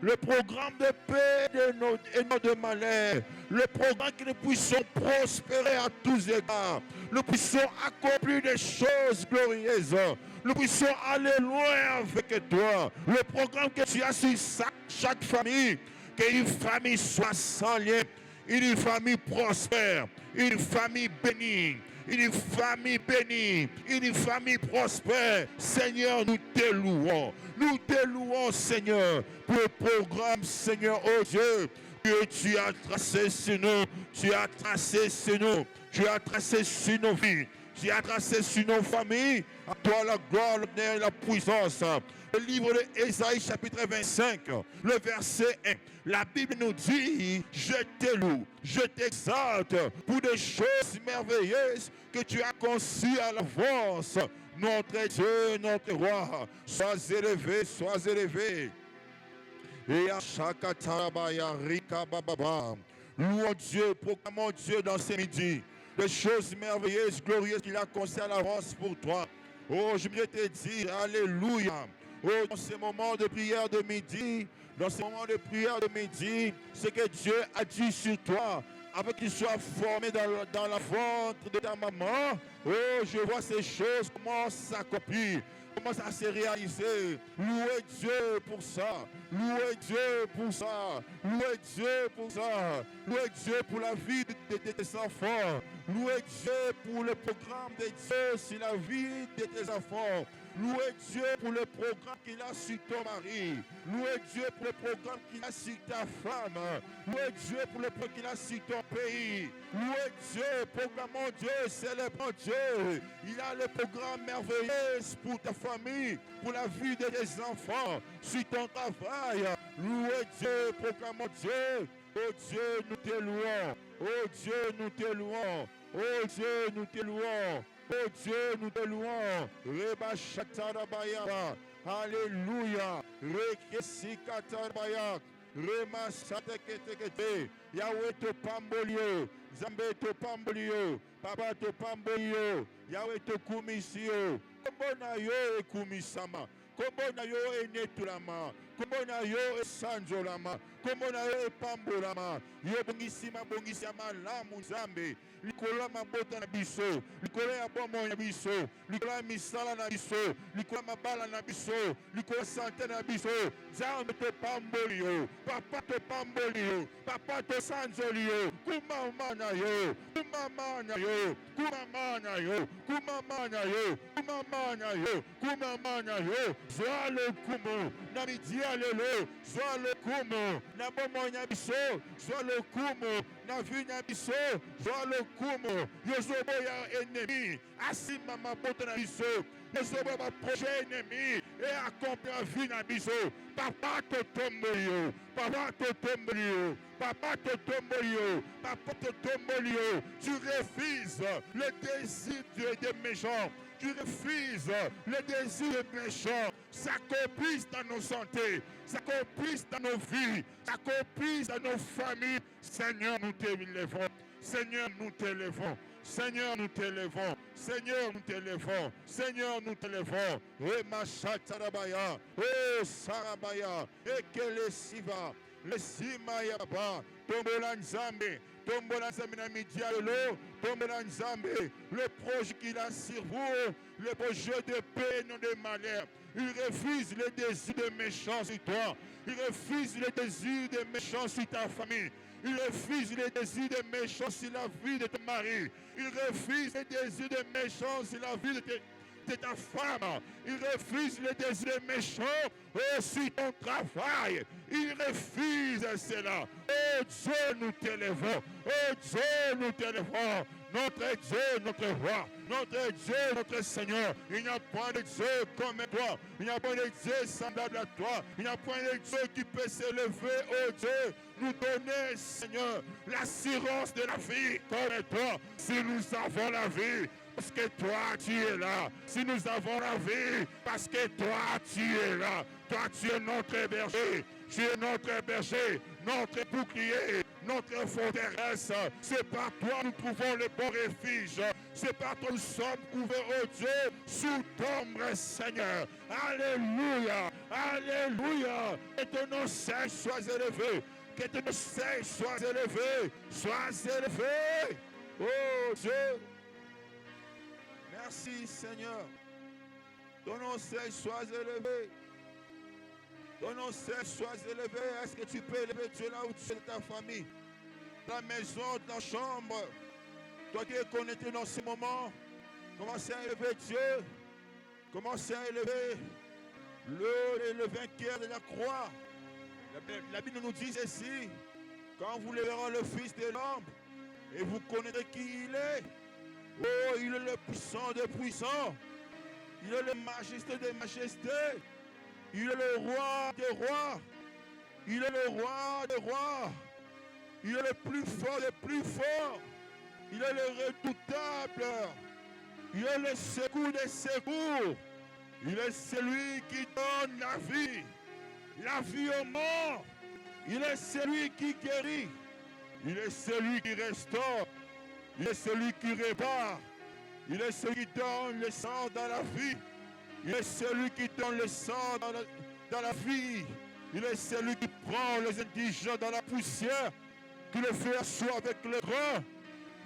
le programme de paix et non de malheur, le programme que nous puissions prospérer à tous égards, nous puissions accomplir des choses glorieuses, nous puissions aller loin avec toi, le programme que tu as sur chaque famille, qu'une famille soit sans lien, une famille prospère, une famille bénie, une famille bénie, une famille prospère. Seigneur, nous te louons, Seigneur, pour le programme, Seigneur, oh Dieu, que tu as tracé sur nous, tu as tracé sur nous, tu as tracé sur nos vies, tu as tracé sur nos familles. À toi la gloire, l'honneur et la puissance. Le livre d'Ésaïe chapitre 25, le verset 1. La Bible nous dit, je te loue, je t'exalte pour des choses merveilleuses que tu as conçues à l'avance. Notre Dieu, notre roi, sois élevé, sois élevé. Et à chaque tarabaya, rika bababa. Louons Dieu, proclamons Dieu dans ces midis. Des choses merveilleuses, glorieuses qu'il a conçues à l'avance pour toi. Oh, je voudrais te dire, alléluia. Oh, dans ces moments de prière de midi, ce que Dieu a dit sur toi, avant qu'il soit formé dans la ventre de ta maman, oh, je vois ces choses commencent à s'accomplir, commencent à se réaliser. Louez Dieu pour ça, louez Dieu pour ça, louez Dieu pour ça, louez Dieu pour la vie de tes enfants, louez Dieu pour le programme de Dieu sur la vie de tes enfants. Louez Dieu pour le programme qu'il a sur ton mari. Louez Dieu pour le programme qu'il a sur ta femme. Louez Dieu pour le programme qu'il a sur ton pays. Louez Dieu, proclamons Dieu, célébrons Dieu. Il a le programme merveilleux pour ta famille, pour la vie de tes enfants, sur ton travail. Louez Dieu, proclamons Dieu. Oh Dieu, nous te louons. Oh Dieu, nous te louons. Oh Dieu, nous te louons. Oh Dieu, nous te louons. Reba Shatarabaya. Alléluia. Rekesikatarabaya. Rema Satekete. Yahweh te pambolio. Zambé te pambolio. Papa te pambolio. Yahweh te kumisio. Kombona yo e kumisama. Kombona yo e netulama. Kombona yo e sanjolama. Kombona yo e pambolama. Yo bongisima lamu zambe. Likola mabota na biso, likola ya bomo na biso, likola misala na biso, likola mabala na biso, likola sante na biso. Zambe te pambolio, papa te pambolio, papa te sanjolio, kumama na yo, kumama na yo, kumama na yo, kumama na yo, kumama na yo, kumama na yo. Sois le kumo, na midia lelo, sois le kumo, na bomo na biso, sois le kumo, na vie na biso, sois le kumo. Yozobo ya ennemi, asima mabota na biso, yozobo ma prochain ennemi, et accomplir la vie na biso. Papa te tombolio, papa te tombolio, papa te tombolio, papa te tombolio. Tu refuses le désir des méchants. Tu refuses le désir des méchants. S'accomplissent dans nos santé, s'accomplissent dans nos vies, s'accomplissent dans nos familles. Seigneur, nous t'élevons. Seigneur, nous t'élevons. Seigneur, nous t'élevons. Seigneur, nous t'élevons. Seigneur, nous t'élevons. Et ma chatarabaya. Oh, sarabaya. Et que le siva. Le simaya ba. Tombola nzambe. Tombola nzambe na midia lelo. Tombola nzambe. Le projet qu'il a sur vous. Le projet de paix et non de malheur. Il refuse le désir de méchants sur toi. Il refuse le désir de méchants sur ta famille. Il refuse les désirs des méchants sur la vie de ton mari. Il refuse les désirs des méchants sur la vie de ta femme. Il refuse les désirs des méchants sur ton travail. Il refuse cela. Oh Dieu, nous t'élevons. Oh Dieu, nous t'élevons. Notre Dieu, notre roi, notre Dieu, notre Seigneur. Il n'y a pas de Dieu comme toi. Il n'y a pas de Dieu semblable à toi. Il n'y a pas de Dieu qui peut s'élever, oh Dieu, nous donner, Seigneur, l'assurance de la vie comme toi. Si nous avons la vie, parce que toi tu es là. Si nous avons la vie, parce que toi tu es là. Toi tu es notre berger. Tu es notre berger, notre bouclier, notre forteresse. C'est par toi nous trouvons le bon refuge. C'est par toi nous sommes couverts, oh Dieu, sous ton ombre, Seigneur. Alléluia. Alléluia. Que ton nom soit élevé. Que ton nom soit élevé. Sois élevé. Oh Dieu. Merci Seigneur. Ton nom soit élevé. Ton nom soit élevé. Est-ce que tu peux élever Dieu là où tu es de ta famille? Dans la maison, dans la chambre. Toi qui es connecté dans ce moment, commencez à élever Dieu. Commencez à élever le vainqueur de la croix. La Bible nous dit ceci. Quand vous lèverez le Fils de l'homme, et vous connaîtrez qui il est. Oh, il est le puissant des puissants. Il est le majesté des majestés. Il est le roi des rois. Il est le roi des rois. Il est le plus fort des plus forts. Il est le redoutable. Il est le secours des secours. Il est celui qui donne la vie aux morts. Il est celui qui guérit. Il est celui qui restaure. Il est celui qui répare. Il est celui qui donne le sang dans la vie. Il est celui qui donne le sang dans la vie. Il est celui qui prend les indigents dans la poussière, qui le fait asseoir avec le grain.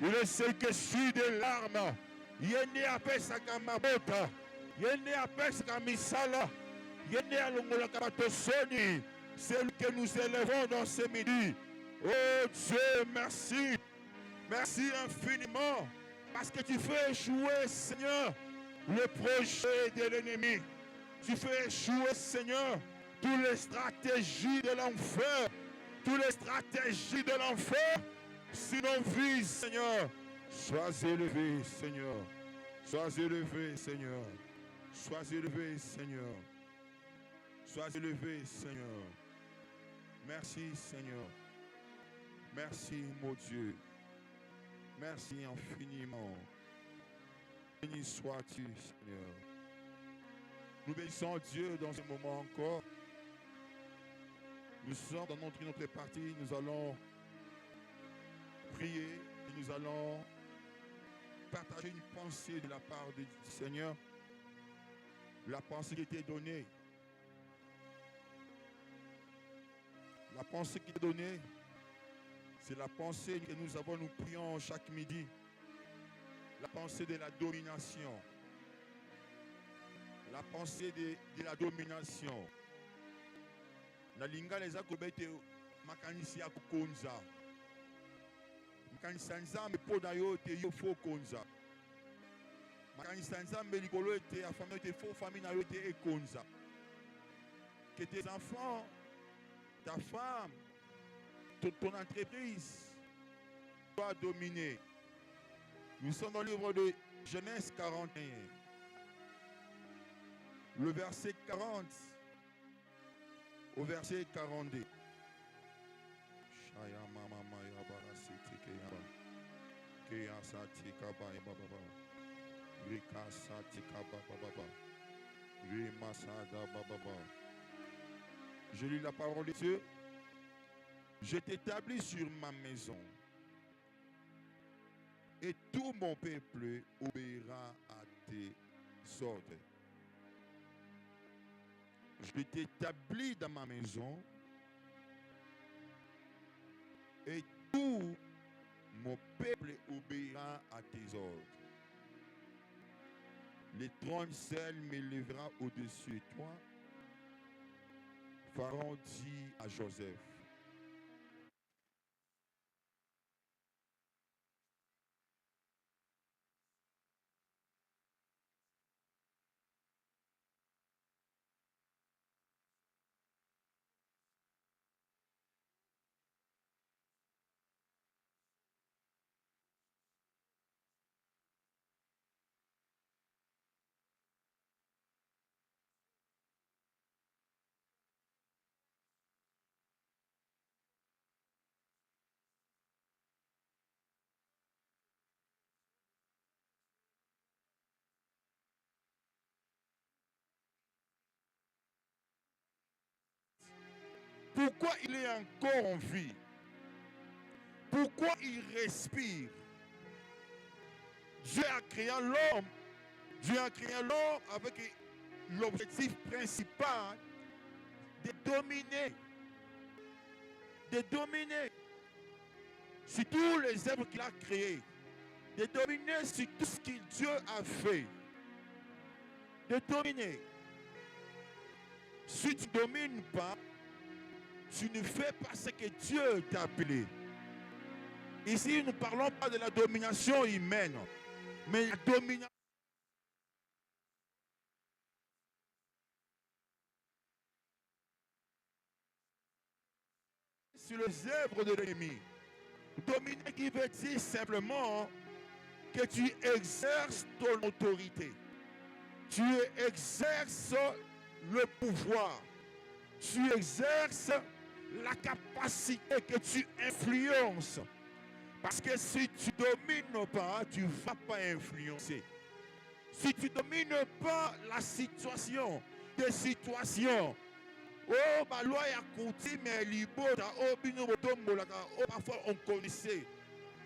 Il est celui qui essuie des larmes. Il est né à Pesaka Mabota. Il est né à Pesaka Misala. Il est né à Longola Kabatosoni. C'est lui que nous élevons dans ce midi. Oh Dieu, merci. Merci infiniment. Parce que tu fais échouer, Seigneur, le projet de l'ennemi. Tu fais échouer, Seigneur, toutes les stratégies de l'enfer. Toutes les stratégies de l'enfer. Si nos vies, Seigneur, sois élevé, Seigneur. Sois élevé, Seigneur. Sois élevé, Seigneur. Sois élevé, Seigneur. Merci, Seigneur. Merci, mon Dieu. Merci infiniment. Béni sois-tu, Seigneur. Nous bénissons Dieu dans ce moment encore. Nous sommes dans notre partie. Nous allons prier et nous allons partager une pensée de la part du Seigneur. La pensée qui était donnée. La pensée qui est donnée, c'est la pensée que nous avons, nous prions chaque midi. La pensée de la domination. La pensée de la domination. Na linga les akobete makanisi ya kukonza. Makanisa nzambe po na yo te yo fo konza. Makanisa nzambe likolo ete a famille te fo famille na yo te ekonza. Que tes enfants, ta femme, ton entreprise soit dominée. Nous sommes dans le livre de Genèse 41. Le verset 40 au verset 42. Je lis la parole de Dieu. Je t'établis sur ma maison et tout mon peuple obéira à tes ordres. Je t'établis dans ma maison et tout mon peuple obéira à tes ordres. Le trône seul m'élèvera au-dessus de toi. Pharaon dit à Joseph, pourquoi il est encore en vie? Pourquoi il respire? Dieu a créé l'homme. Dieu a créé l'homme avec l'objectif principal de dominer. De dominer sur tous les œuvres qu'il a créées. De dominer sur tout ce que Dieu a fait. De dominer. Si tu ne domines pas, tu ne fais pas ce que Dieu t'a appelé. Ici, nous ne parlons pas de la domination humaine, mais la domination sur les œuvres de l'ennemi. Dominer qui veut dire simplement que tu exerces ton autorité. Tu exerces le pouvoir. Tu exerces la capacité que tu influences. Parce que si tu ne domines pas, tu ne vas pas influencer. Si tu ne domines pas la situation, des situations, oh, ma loi a coûté, mais parfois on connaissait.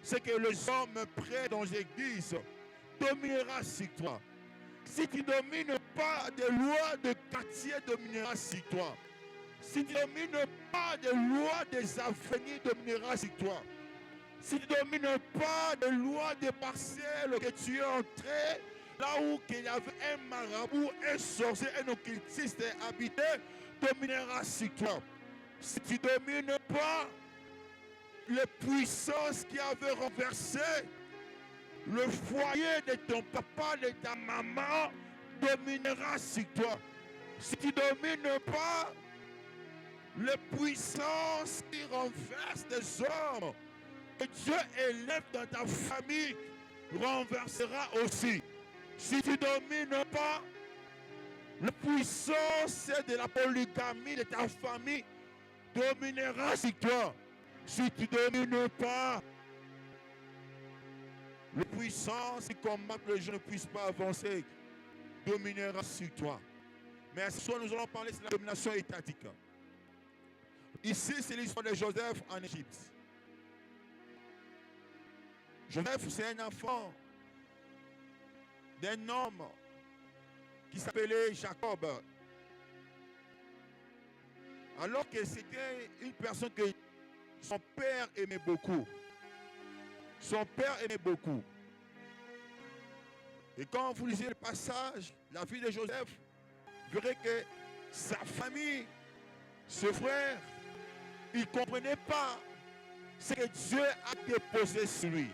C'est que les hommes près dans l'église dominera sur toi. Si tu ne domines pas des lois de quartier, dominera sur toi. Si tu ne domines pas des lois des avenirs, dominera sur toi. Si tu ne domines pas des lois des parcelles que tu es entré, là où il y avait un marabout, un sorcier, un occultiste habité, dominera sur toi. Si tu ne domines pas les puissances qui avaient renversé le foyer de ton papa, de ta maman, dominera sur toi. Si tu ne domines pas les puissances qui renversent des hommes que Dieu élève dans ta famille, renversera aussi. Si tu ne domines pas la puissance de la polygamie de ta famille, dominera sur toi. Si tu ne domines pas la puissance qui combattent les gens ne puissent pas avancer, dominera sur toi. Mais ce soir, nous allons parler de la domination étatique. Ici, c'est l'histoire de Joseph en Égypte. Joseph, c'est un enfant d'un homme qui s'appelait Jacob. Alors que c'était une personne que son père aimait beaucoup. Son père aimait beaucoup. Et quand vous lisez le passage, la vie de Joseph, vous verrez que sa famille, ses frères, ils ne comprenaient pas ce que Dieu a déposé sur lui.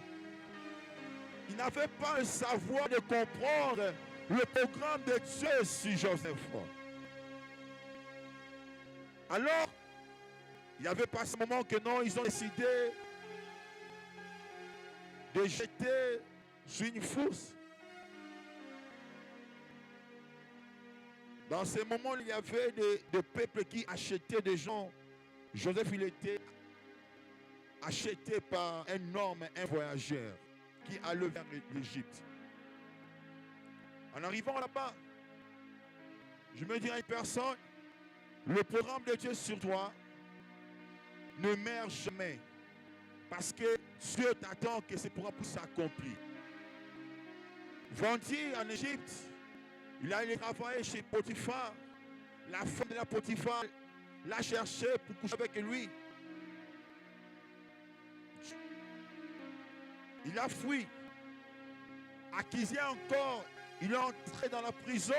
Ils n'avaient pas le savoir de comprendre le programme de Dieu sur Joseph. Alors, il n'y avait pas ce moment que non, ils ont décidé de jeter sur une fosse. Dans ces moments, il y avait des peuples qui achetaient des gens. Joseph, il était acheté par un homme, un voyageur, qui allait vers l'Égypte. En arrivant là-bas, je me dis à une personne, le programme de Dieu sur toi ne meurt jamais. Parce que Dieu t'attend que ce programme puisse s'accomplir. Vendit en Égypte, il a allé travailler chez Potiphar. La femme de la Potiphar l'a cherché pour coucher avec lui. Il a fui. Accusé encore, il est entré dans la prison.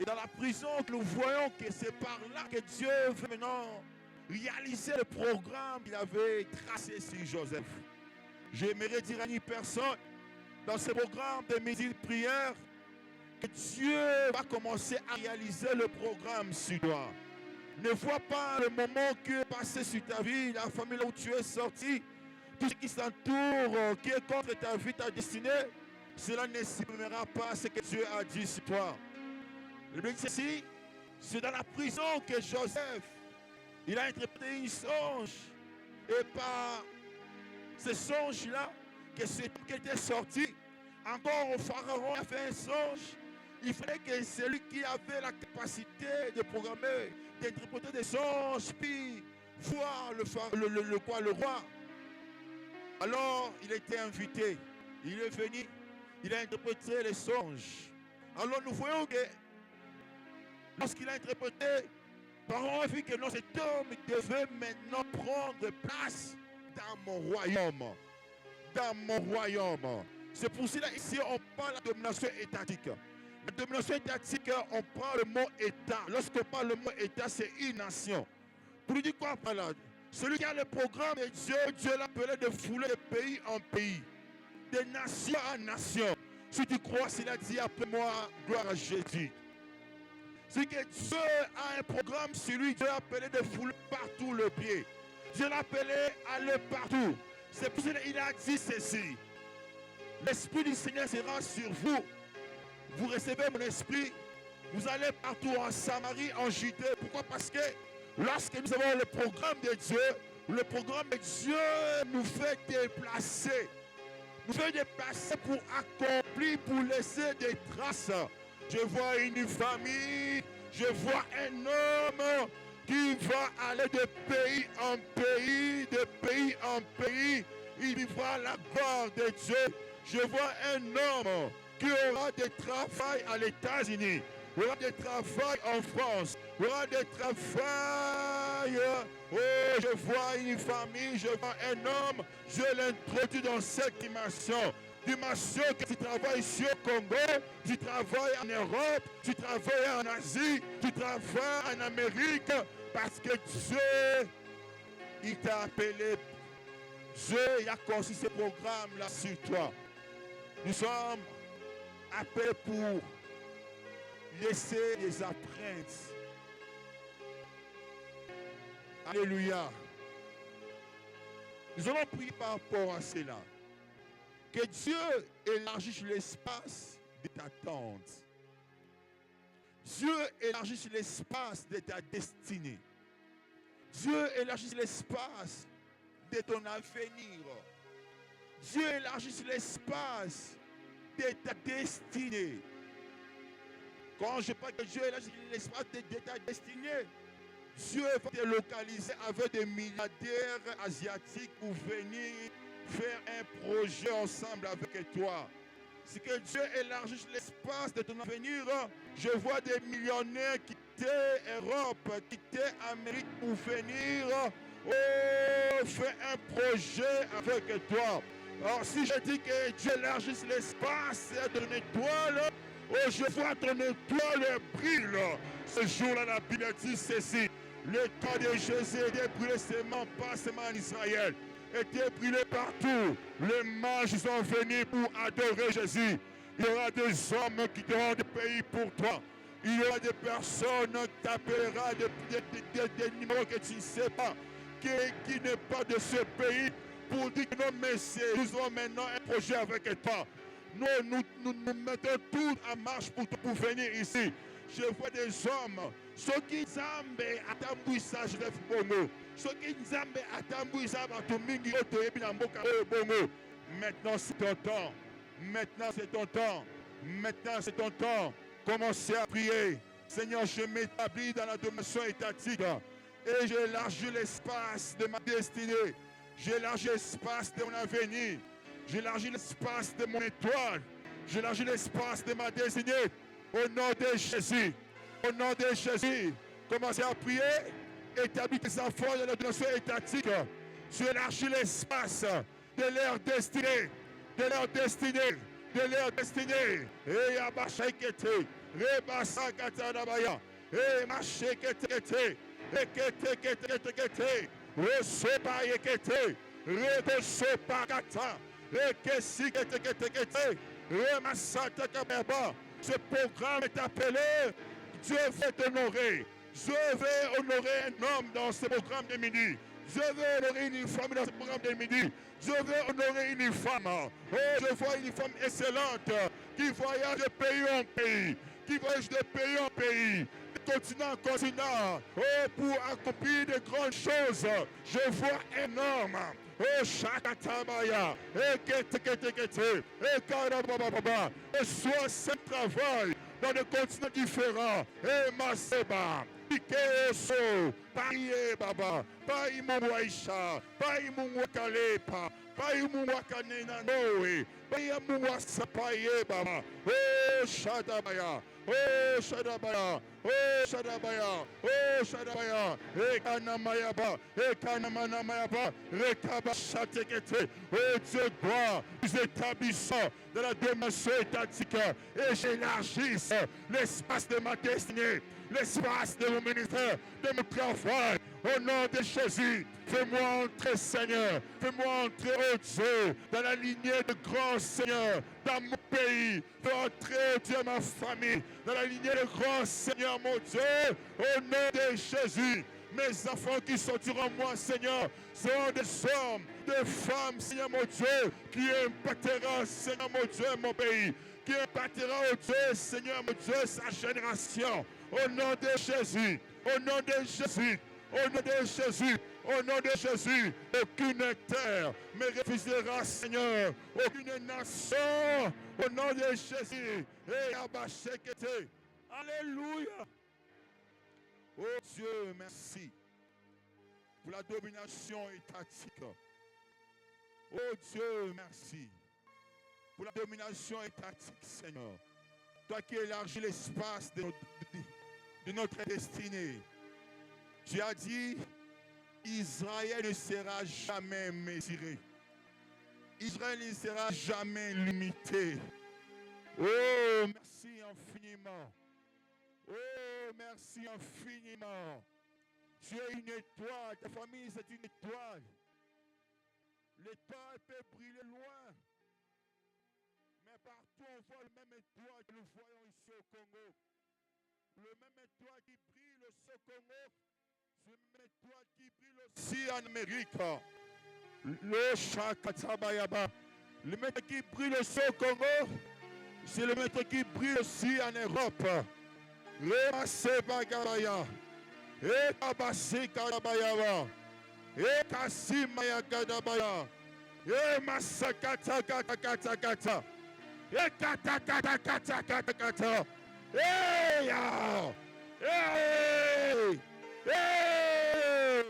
Et dans la prison, nous voyons que c'est par là que Dieu veut maintenant réaliser le programme qu'il avait tracé sur Joseph. J'aimerais dire à une personne, dans ce programme de midi de prière, que Dieu va commencer à réaliser le programme sur toi. Ne vois pas le moment qui est passé sur ta vie, la famille où tu es sorti, tout ce qui s'entoure, qui est contre ta vie, ta destinée, cela ne supprimera pas ce que Dieu a dit sur toi. Le but ici, c'est dans la prison que Joseph, il a interprété un songe. Et par ce songe-là, que cet homme qui était sorti, encore au pharaon a fait un songe. Il fallait que celui qui avait la capacité de programmer, d'interpréter des songes, puis voir le roi. Alors, il était invité. Il est venu, il a interprété les songes. Alors nous voyons que lorsqu'il a interprété, Pharaon a vu que non, cet homme devait maintenant prendre place dans mon royaume. Dans mon royaume. C'est pour cela ici on parle de domination étatique. La domination étatique, on prend le mot État. Lorsqu'on parle le mot État, c'est une nation. Pour lui dire quoi par là? Celui qui a le programme de Dieu, Dieu l'appelait de fouler de pays en pays, de nation en nation. Si tu crois, s'il a dit appelle-moi, gloire à Jésus. C'est que Dieu a un programme sur lui, Dieu l'a appelé de fouler partout le pied. Dieu l'a appelé à aller partout. C'est pour cela qu'il a dit ceci. L'Esprit du Seigneur sera sur vous. Vous recevez mon esprit. Vous allez partout en Samarie, en Judée. Pourquoi? Parce que lorsque nous avons le programme de Dieu, le programme de Dieu nous fait déplacer. Nous fait déplacer pour accomplir, pour laisser des traces. Je vois une famille, je vois un homme qui va aller de pays en pays, de pays en pays. Il vivra la gloire de Dieu. Je vois un homme qui aura des travail à l'États-Unis, il aura des travail en France, il aura des travail. Oh, je vois une famille, je vois un homme, je l'introduis dans cette dimension. Dimension que tu travailles ici au Congo, tu travailles en Europe, tu travailles en Asie, tu travailles en Amérique, parce que Dieu, il t'a appelé. Dieu, il a conçu ce programme-là sur toi. Nous sommes appelés pour laisser des empreintes. Alléluia. Nous allons prier par rapport à cela. Que Dieu élargisse l'espace de ta tente. Dieu élargisse l'espace de ta destinée. Dieu élargisse l'espace de ton avenir. Dieu élargisse l'espace de ta destinée. Quand je parle que Dieu élargisse l'espace de ta destinée, Dieu va te localiser avec des milliardaires asiatiques pour venir faire un projet ensemble avec toi. C'est que Dieu élargisse l'espace de ton avenir. Je vois des millionnaires quitter Europe, quitter Amérique pour venir faire un projet avec toi. Alors si je dis que Dieu élargisse l'espace de ton étoile, oh, je vois ton étoile brille. Ce jour-là, la Bible dit ceci. Le temps de Jésus était brûlé seulement, pas seulement en Israël. Était brûlé partout. Les mages sont venus pour adorer Jésus. Il y aura des hommes qui t'auront des pays pour toi. Il y aura des personnes qui t'appelleront des numéros que tu ne sais pas, qui n'est pas de ce pays, pour dire que non, mais nous avons maintenant un projet avec toi. Nous mettons tout en marche pour venir ici. Je vois des hommes, ceux qui zambent à Tambouissa, je lève bongo. Ceux qui zambent à Tambouissa, à Tomingi, bongo. Maintenant c'est ton temps. Maintenant c'est ton temps. Maintenant c'est ton temps. Commencez à prier. Seigneur, je m'établis dans la domination étatique et j'élargis l'espace de ma destinée. J'élargis l'espace de mon avenir. J'élargis l'espace de mon étoile. J'élargis l'espace de ma destinée. Au nom de Jésus. Au nom de Jésus. Commencez à prier. Établis tes enfants dans la domination étatique. J'élargis l'espace de leur destinée. De leur destinée. De leur destinée. Et Yabashakete. Rebasa Katanabaya. Et Machekete. Et Kete. Resopa Yekete. Rebesopa Kata. Et Kesikete. Remasata Kabeba. Ce programme est appelé. Dieu veut t'honorer. Dieu veut honorer un homme dans ce programme de midi. Dieu veut honorer une femme dans ce programme de midi. Dieu veut honorer une femme. Oh, je vois une femme excellente qui voyage de pays en pays. Qui voyage de pays en pays. De continent en continent. Oh, pour accomplir de grandes choses. Je vois un homme. Oh, Shakatabaya. Et Karababa. Et soit ce travail dans des continents différents. Et Maseba. Ikeoso, Paye Baba, Paye Mwaisha, Paye Mwakalepa, Paye Mwakanena Noe, Paye Mwasapaye Baba, Oh Shadabaya, Oh Shadabaya, Oh Shadabaya, Oh Shadabaya, Ekanamayaba, Ekanamanayaba, Rekaba Shatekete, Oh Dieu gloire, nous établissons de la dimension étatique et j'élargisse l'espace de ma destinée, l'espace de mon ministère, de mon travail. Au nom de Jésus, fais-moi entrer, Seigneur. Fais-moi entrer, oh Dieu, dans la lignée de grands seigneurs, dans mon pays. Fais entrer, oh Dieu, ma famille, dans la lignée de grands seigneurs, mon Dieu. Au nom de Jésus, mes enfants qui sortiront moi, Seigneur, seront des hommes, des femmes, Seigneur, mon Dieu, qui impactera, Seigneur, mon Dieu, mon pays. Qui impactera, oh Dieu, Seigneur, mon Dieu, sa génération. Au nom de Jésus, au nom de Jésus, au nom de Jésus, au nom de Jésus, aucune terre me refusera, Seigneur, aucune nation, au nom de Jésus. Et Abashekete. Alléluia. Oh Dieu, merci pour la domination étatique. Oh Dieu, merci pour la domination étatique, Seigneur. Toi qui élargis l'espace de notre destinée. Tu as dit, Israël ne sera jamais mesuré. Israël ne sera jamais limité. Oh, merci infiniment. Oh, merci infiniment. Tu es une étoile. Ta famille, c'est une étoile. L'étoile peut briller loin. Mais partout, on voit le même étoile que nous voyons ici au Congo. Le même étoile qui brille aussi au Congo. C'est le même étoile qui brille aussi en Amérique. Le Shakatabayaba. Le même qui brille aussi au Congo. C'est le même qui brille aussi en Europe. Le Masebagabaya. Et Kabasi Karabayaba. Et Kasimaya Kadabaya. Et Masakata Kata Kata Kata. Et Kata Kata Kata Kata Kata. Hey ya! Hey! Hey!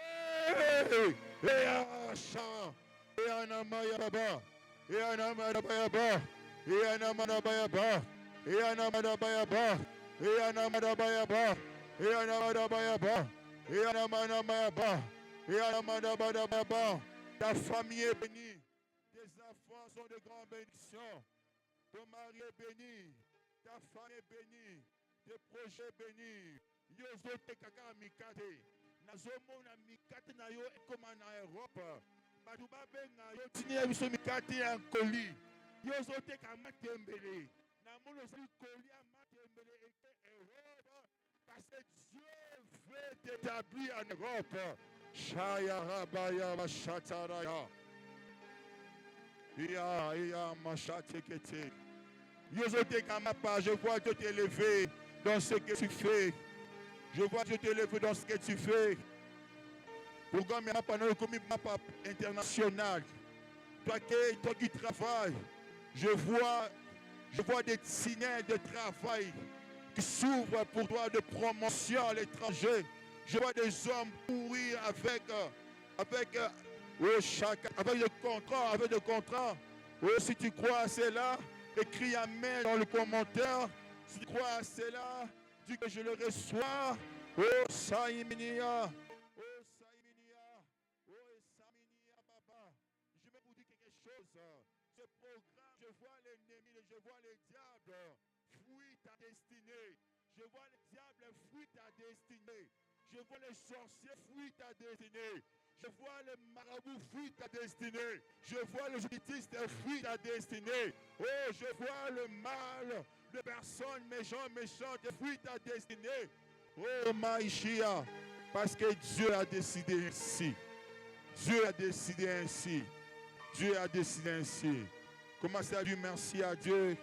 Hey! Hey Asha! Hey Anamaya Baba! Hey Anamaya Baba! Hey Anamaya Baba! Hey Anamaya Baba! Hey Anamaya Baba! Hey Anamaya Baba! Hey Anamaya Baba! Hey Anamaya Baba! Ta famille est bénie. Tes enfants sont de grandes bénédictions. Ton mari est béni, ta femme est bénie, tes projets bénis. Yozo te kaka mikate. Nazomona mikate na yo comme en Europe. Baduba benga yo tini biso mikate en colis. Yozo te kama tembele. Namono si colis a matembele et Europe parce que Dieu veut t'établir en Europe. Shaya rabaya mashataraya. Iya mashatekete. Je vois Dieu t'élever dans ce que tu fais. Je vois Dieu t'élever dans ce que tu fais. Pourquoi il n'y a pas de map international? Toi qui travailles, je vois des signes de travail qui s'ouvrent pour toi de promotion à l'étranger. Je vois des hommes courir avec des contrats. Oh, si tu crois à cela, écris Amen dans le commentaire. Si tu crois à cela, dis que je le reçois. Oh, Saïminia. Oh, Saïminia. Oh, Saïminia, Baba. Je vais vous dire quelque chose. Ce programme, je vois l'ennemi, je vois les diables fuir ta destinée. Je vois les diables fuir ta destinée. Je vois les sorciers fuir ta destinée. Je vois les marabouts fuir ta destinée. Je vois les spiritistes fuir ta destinée. Oh, je vois le mal de personnes méchantes fuir ta destinée. Oh, Maïchia, parce que Dieu a décidé ainsi. Dieu a décidé ainsi. Dieu a décidé ainsi. Commencez à dire merci à Dieu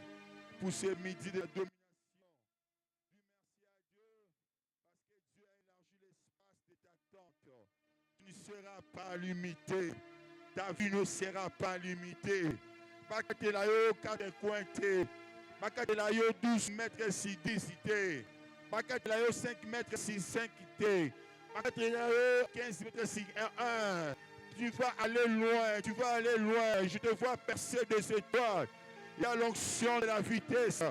pour ce midi de domination. Dis merci à Dieu parce que Dieu a élargi l'espace de ta tente. Tu ne seras pas limité. Ta vie ne sera pas limitée. Pas que tu aies 4 coins. Pas que tu aies 12 mètres si 10. Paquet là 5 mètres sur 5 T. Paquet là 15 mètres sur 1. Tu vas aller loin, tu vas aller loin. Je te vois percer des étoiles. Il y a l'onction de la vitesse.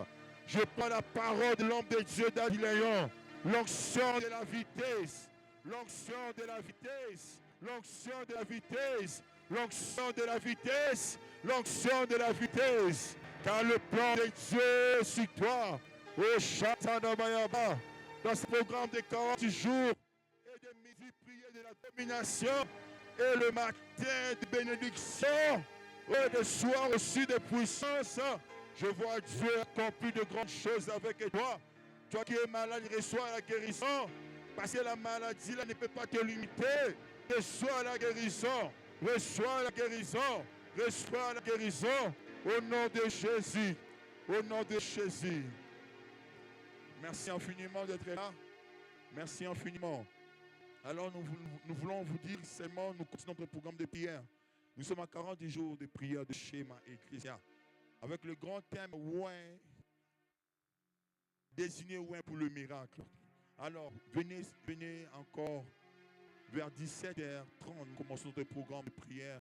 Je prends la parole de l'homme de Dieu d'Adiléon. L'onction de la vitesse. L'onction de la vitesse. L'onction de la vitesse. L'onction de la vitesse. L'onction de la vitesse. Car le plan de Dieu sur toi. Au Chatanabayaba. Dans ce programme de 40 jours et de midi prière de la domination. Et le matin de bénédiction. Et de soir aussi de puissance. Je vois Dieu accomplir de grandes choses avec toi. Toi qui es malade, reçois la guérison. Parce que la maladie là, ne peut pas te limiter. Reçois la guérison. Reçois la guérison. Reçois la guérison. Au nom de Jésus. Au nom de Jésus. Merci infiniment d'être là. Merci infiniment. Alors nous voulons vous dire seulement, nous continuons notre programme de prière. Nous sommes à 40 jours de prière de schéma ecclésia. Avec le grand thème ouin, désigné ouin pour le miracle. Alors, venez encore vers 17h30, nous commençons notre programme de prière.